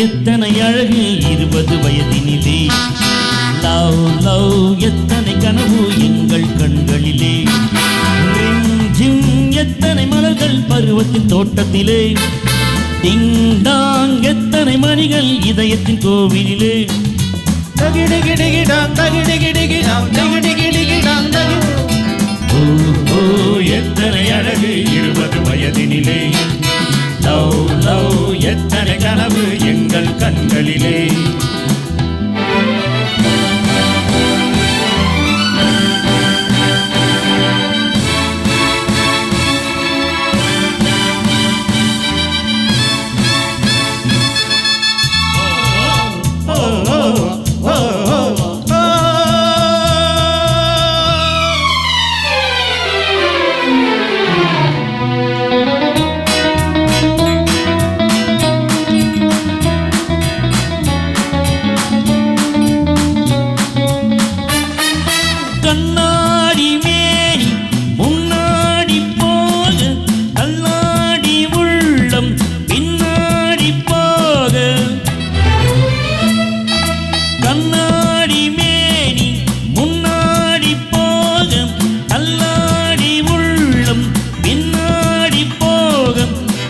எத்தனை அழகு 20 வயதினிலே. Love love எத்தனை கனவு எங்கள் கண்களிலே. ரிம் ஜிம் எத்தனை மலர்கள் பருவத்தின் தோட்டத்திலே. டிங் டாங் எத்தனை மணிகள் இதயத்தின் கோவிலிலே. ஓ எத்தனை அழகு 20 வயதினிலே. லவ் லவ் எத்தனை கனவு எங்கள் கண்களிலே. கண்ணாடி மேனி முன்னாடி போக, கண்ணாடி உள்ளம் பின்னாடி போக. கண்ணாடி மேனி முன்னாடி போக, கண்ணாடி உள்ளம் பின்னாடி போக.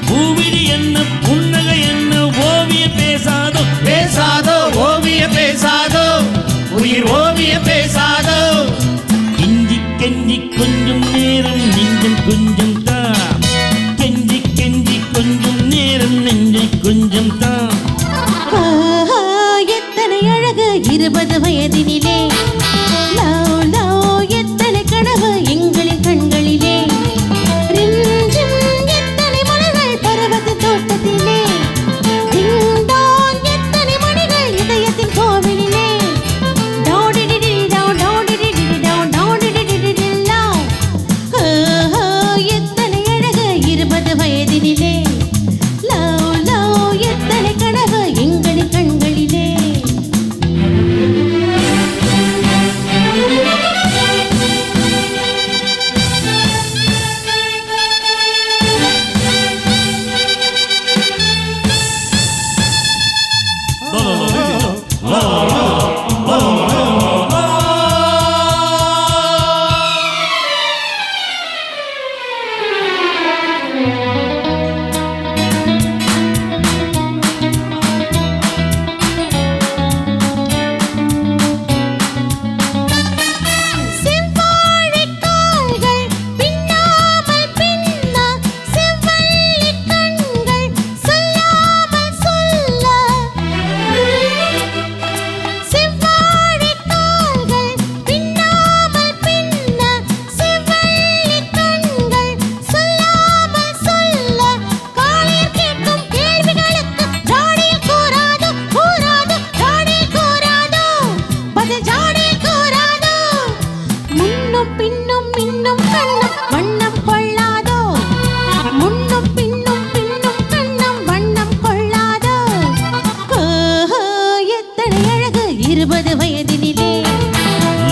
பூவிழி என்ன புன்னகை என்ன ஓவிய பேசாதோ பேசாதோ ஓவிய பேசாதோ உயிர் ஓவிய பேசாதோ. கெஞ்சி கொஞ்சம் நேரம் நெஞ்சம் கொஞ்சம் தான். கெஞ்சி கெஞ்சி கொஞ்சம் நேரம் நெஞ்சை கொஞ்சம் தான். எத்தனை அழகு 20 வயதினிலே. லவ் லவ் எத்தனை கனவு எங்களின் கண்களிலே. ரிம் ஜிம் எத்தனை மலர்கள் பருவத்தின் தோட்டத்திலே. டிங் டாங் எத்தனை மணிகள் இதயத்தின் கோவிலிலே. எத்தனை அழகு 20 வயதினிலே. லவ் லவ் எத்தனை கனவு எங்களின் கண்களிலே.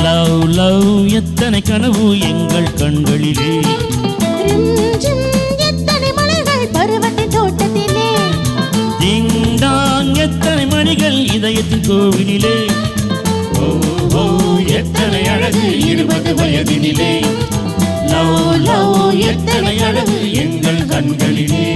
லவ் லவ் எத்தனை கனவு எங்கள் கண்களிலே. எத்தனை மலர்கள் பருவத்தின் தோட்டத்திலே. டிங் டாங் எத்தனை மணிகள் இதயத்தின் கோவிலிலே. ஓ எத்தனை அழகு 20 வயதினிலே. லவ் லவ் எத்தனை அழகு எங்கள் கண்களிலே.